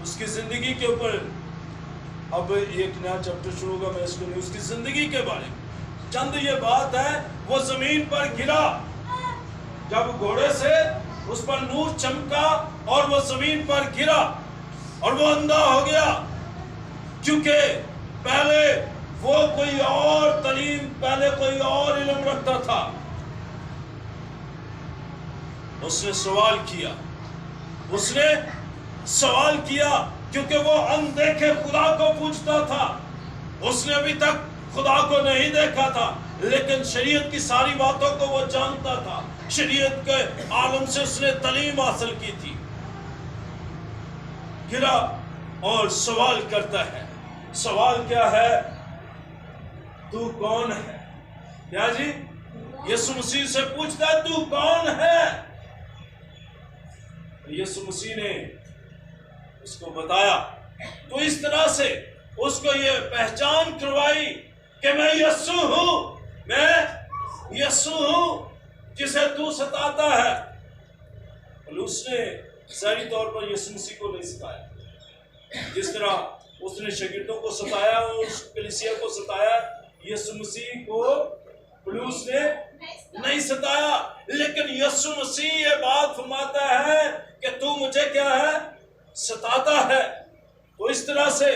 اس کی زندگی کے اوپر اب ایک نیا چیپٹر شروع ہوگا، میں اس کو نہیں، اس کی زندگی کے بارے میں چند یہ بات ہے. وہ زمین پر گرا، جب گھوڑے سے اس پر نور چمکا اور وہ زمین پر گرا اور وہ اندھا ہو گیا، کیونکہ پہلے وہ کوئی اور تعلیم، پہلے کوئی اور علم رکھتا تھا. اس نے سوال کیا، اس نے سوال کیا کیونکہ وہ اندیکھے خدا کو پوچھتا تھا. اس نے ابھی تک خدا کو نہیں دیکھا تھا، لیکن شریعت کی ساری باتوں کو وہ جانتا تھا. شریعت کے عالم سے اس نے تعلیم حاصل کی تھی. گرا اور سوال کرتا ہے. سوال کیا ہے؟ تو کون ہے؟ کیا جی؟ یسوع مسیح سے پوچھتا ہے تو کون ہے؟ یسوع مسیح نے اس کو بتایا. تو اس طرح سے اس کو یہ پہچان کروائی کہ میں یسوع ہوں، میں یسوع ہوں جسے تو ستاتا ہے. اور اس نے ظاہری طور پر یسوع مسیح کو نہیں ستایا، جس طرح اس نے شاگردوں کو ستایا اور اس کلیسیا کو ستایا، یسوع مسیح کو پولس نے نہیں ستایا. لیکن یسوع مسیح یہ بات فرماتا ہے کہ تو مجھے کیا ہے؟ ستاتا ہے. تو اس طرح سے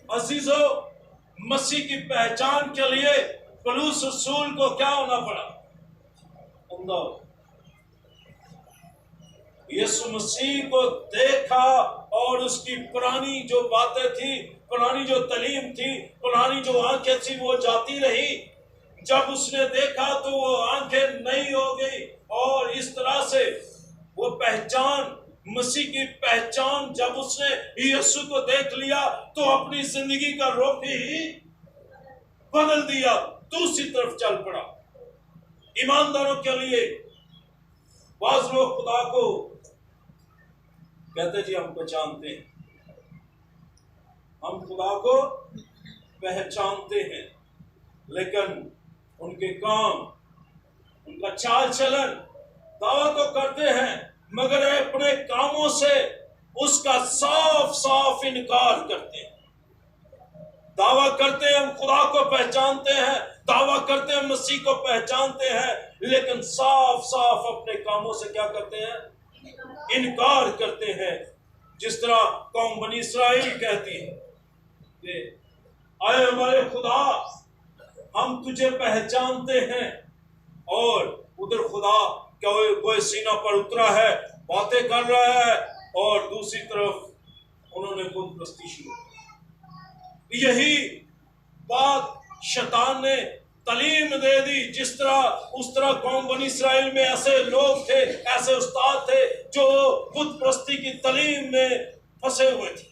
عزیزو، مسیح کی پہچان کے لیے پولس رسول کو کیا ہونا پڑا؟ اندھا. یسوع مسیح کو دیکھا اور اس کی پرانی جو باتیں تھی، پرانی جو تعلیم تھی، پرانی جو آنکھیں تھی، وہ جاتی رہی. جب اس نے دیکھا تو وہ آنکھیں نئی ہو گئی، اور اس طرح سے وہ پہچان، مسیح کی پہچان، جب اس نے یسوع کو دیکھ لیا تو اپنی زندگی کا رخ ہی بدل دیا، دوسری طرف چل پڑا. ایمانداروں کے لیے بعض لوگ خدا کو کہتے جی ہم پہچانتے ہیں، ہم خدا کو پہچانتے ہیں، لیکن ان کے کام، ان کا چال چلن، دعویٰ تو کرتے ہیں مگر اپنے کاموں سے اس کا صاف صاف انکار کرتے ہیں. دعویٰ کرتے ہیں ہم خدا کو پہچانتے ہیں، دعویٰ کرتے ہیں مسیح کو پہچانتے ہیں، لیکن صاف صاف اپنے کاموں سے کیا کرتے ہیں؟ انکار کرتے ہیں. جس طرح قوم بنی اسرائیل کہتی ہے کہ اے ہمارے خدا، ہم تجھے پہچانتے ہیں، اور ادھر خدا کوئی سینہ پر اترا ہے، باتیں کر رہا ہے، اور دوسری طرف انہوں نے بت پرستی شروع کی. یہی بات شیطان نے تعلیم دے دی. جس طرح اس طرح قوم بنی اسرائیل میں ایسے لوگ تھے، ایسے استاد تھے جو بت پرستی کی تعلیم میں پھنسے ہوئے تھے،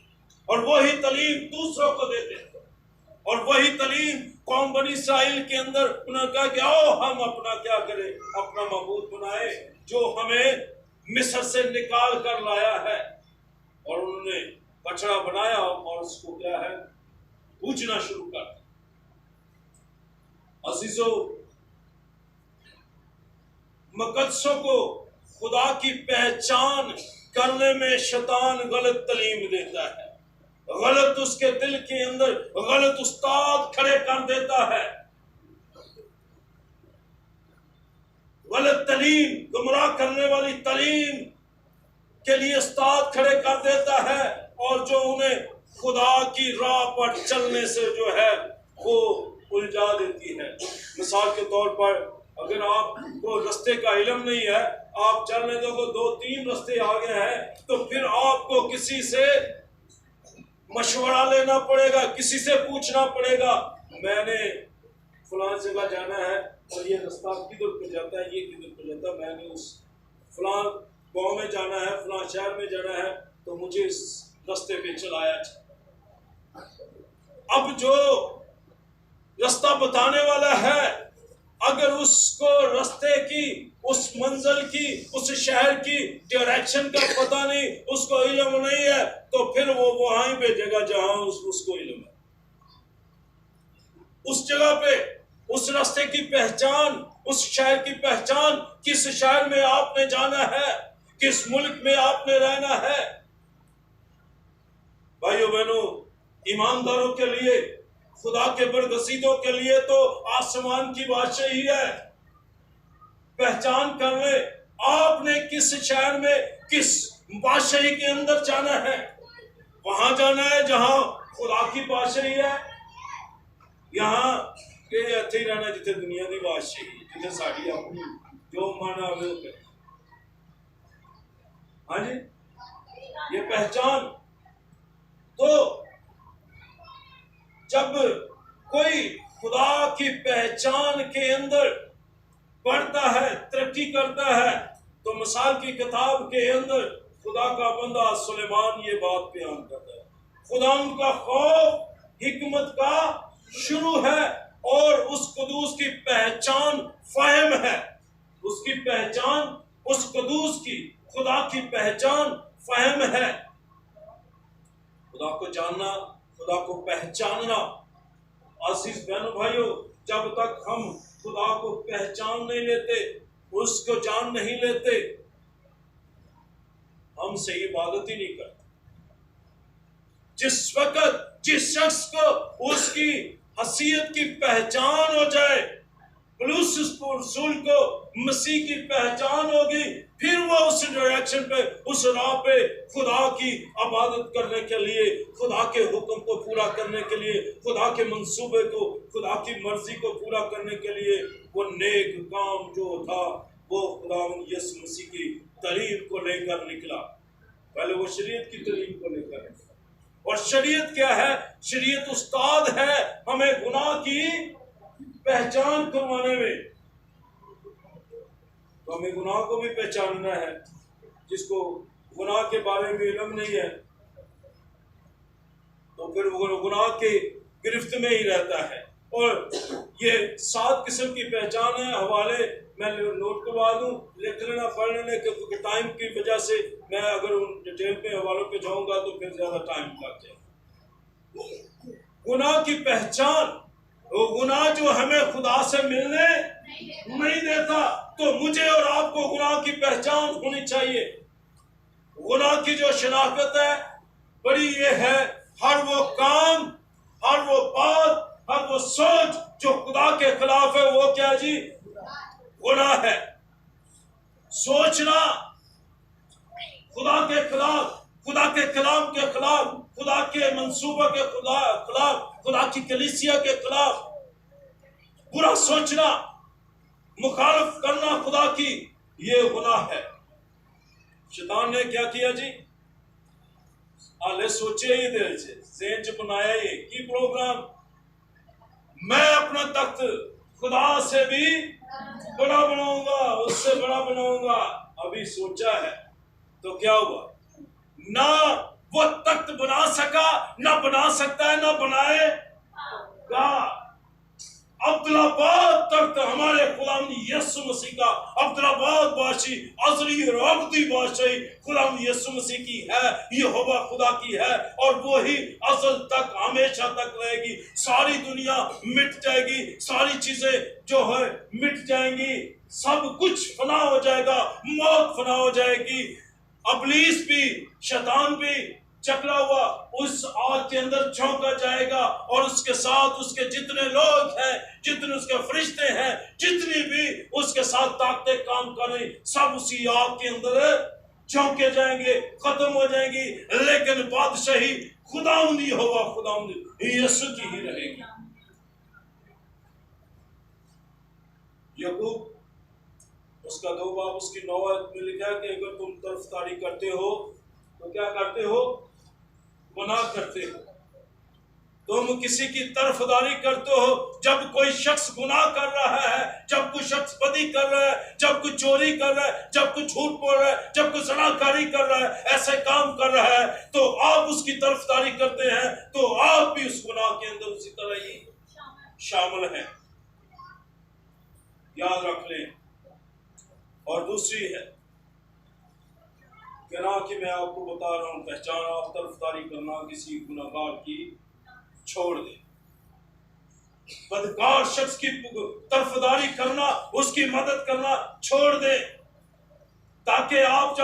اور وہی تعلیم دوسروں کو دیتے تھے. اور وہی تعلیم قوم بنی اسرائیل کے اندر انہوں نے کہا کہ آؤ ہم اپنا کیا کریں، اپنا معبود بنائے جو ہمیں مصر سے نکال کر لایا ہے. اور انہوں نے بچڑا بنایا اور اس کو کیا ہے؟ پوجنا شروع کر دیا. عزیزو، مقدسوں کو خدا کی پہچان کرنے میں شیطان غلط تعلیم دیتا ہے، غلط اس کے دل کے اندر غلط استاد کھڑے کر دیتا ہے. غلط تعلیم، گمراہ کرنے والی تعلیم کے لیے استاد کھڑے کر دیتا ہے، اور جو انہیں خدا کی راہ پر چلنے سے جو ہے وہ الجھا دیتی ہے. مثال کے طور پر اگر آپ کو رستے کا علم نہیں ہے، آپ چلنے دو تو 2-3 رستے آگے ہیں، تو پھر آپ کو کسی سے مشورہ لینا پڑے گا، کسی سے پوچھنا پڑے گا، میں نے فلاں جگہ جانا ہے اور یہ رستہ کدھر پہ جاتا ہے، یہ کدھر پہ جاتا ہے، میں نے اس فلاں گاؤں میں جانا ہے، فلاں شہر میں جانا ہے، تو مجھے اس رستے پہ چلایا جائے. اب جو رستہ بتانے والا ہے، اگر اس کو رستے کی، اس منزل کی، اس شہر کی ڈائریکشن کا پتہ نہیں، اس کو علم نہیں ہے، تو پھر وہ وہیں پہ جگہ جہاں اس کو علم ہے، اس جگہ پہ اس رستے کی پہچان، اس شہر کی پہچان، کس شہر میں آپ نے جانا ہے، کس ملک میں آپ نے رہنا ہے، बहनों, ईमानदारों के लिए, खुदा के बरगसीदों के लिए तो आसमान की बादशाही है। पहचान कर ले आपने किस शहर में, किस बादशाही के अंदर जाना है। वहां जाना है जहां खुदा की बादशाही है। यहाँ के ਇੱਥੇ ਹੀ रहना जिथे दुनिया की बादशाही, जिथे साड़ी अपनी जो मन आवे वो करे। हाँ जी, ये पहचान। तो जब कोई खुदा की पहचान के अंदर बढ़ता है, तरक्की करता है, तो मिसाल की किताब के अंदर खुदा का बंदा सुलेमान ये बात बयान करता है, खुदा उनका खौफ हिकमत का शुरू है और उस कुदूस की पहचान फहम है। उसकी पहचान, उस कुदूस की, खुदा की पहचान फहम है। खुदा को जानना, खुदा को पहचानना। आशीष बहनों भाइयों, जब तक हम खुदा को पहचान नहीं लेते, उसको जान नहीं लेते, हम सही इबादत ही नहीं करते। जिस वक्त जिस शख्स को उसकी हसीयत की पहचान हो जाए, पौलुस रसूल को मसीह की पहचान होगी, फिर वो उस डायरेक्शन पे, उस राह पे खुदा की इबादत करने के लिए, खुदा के हुक्म को पूरा करने के लिए, खुदा के मंसूबे को, खुदा की मर्जी को पूरा करने के लिए वो नेक काम जो था वो खुदा यीशु मसीह की तालीम को लेकर निकला। पहले वो शरीयत की तालीम को लेकर निकला। और शरीयत क्या है? शरीयत उस्ताद है हमें गुनाह की पहचान करवाने में। तो हमें गुनाह को भी पहचानना है। जिसको गुनाह के बारे में इल्म नहीं है तो फिर वो गुनाह के गिरफ्त में ही रहता है। और ये 7 किस्म की पहचान है। हवाले मैं नोट करवा दूं, लिख लेना, पढ़ लेने क्योंकि टाइम की वजह से मैं अगर उन डिटेल पे हवालों पे जाऊंगा तो फिर ज्यादा टाइम लग जाएगा। गुनाह की पहचान, वो गुनाह जो हमें खुदा से मिलने नहीं देता, तो मुझे और आपको गुनाह की पहचान होनी चाहिए। गुनाह की जो शनाख्त है बड़ी ये है, हर वो काम, हर वो बात, हर वो सोच जो खुदा के खिलाफ है वो क्या जी? गुनाह है। सोचना खुदा के खिलाफ, खुदा के कलाम के खिलाफ, खुदा के मंसूबे के खिलाफ, खुदा की कलीसिया के खिलाफ बुरा सोचना, मुखालिफ करना खुदा की, ये गुनाह है। शैतान ने क्या किया जी? हाले सोचे ही दिल से, ज़हन च बनाया ये की प्रोग्राम, मैं अपना तख्त खुदा से भी बड़ा बनाऊंगा, उससे बड़ा बनाऊंगा। अभी सोचा है तो क्या हुआ? ना वो तख्त बना सका, ना बना सकता है, ना बनाएगा। अब्दुल्लाबाद तख्त हमारे खुदावंद यीशु मसीह का, अब्दुल्लाबाद बादशाही अज़ली और अब्दी बादशाही खुदावंद यीशु मसीह की है, यहोवा खुदा की है, और वो ही अज़ल तक हमेशा तक रहेगी। सारी दुनिया मिट जाएगी, सारी चीजें जो है मिट जाएंगी, सब कुछ फना हो जाएगा, मौत फना हो जाएगी। अबलीस भी, शैतान भी चकरा हुआ उस आग के अंदर झोंका जाएगा, और उसके साथ उसके जितने लोग हैं, जितने उसके फरिश्ते हैं, जितनी भी उसके साथ ताकतें काम कर रही, सब उसी आग के अंदर झोंके जाएंगे, खत्म हो जाएंगी। लेकिन बादशाही खुदावंद यहोवा, खुदावंद यीशु की ही रहेगी। याकूब उसका 2 बाब उसकी 9 आयत में लिखा है कि अगर तुम तरफदारी करते हो तो क्या करते हो? गुनाह करते हो। तुम किसी की तरफदारी करते हो। जब कोई शख्स गुनाह कर रहा है, जब कोई शख्स बदी कर रहा है, जब कोई चोरी कर रहा है, जब कोई झूठ बोल रहा है, जब कोई ज़नाकारी कर रहा है, ऐसे काम कर रहा है, तो आप उसकी तरफदारी करते हैं, तो आप भी उस गुनाह के अंदर उसी तरह ही शामिल हैं। याद रख लें। और दूसरी है कहना कि मैं आपको बता रहा हूं, पहचान आप तरफदारी करना किसी गुनाहगार की छोड़ दे। बदकार शख्स की तरफदारी करना, उसकी मदद करना छोड़ दे, ताकि आप जब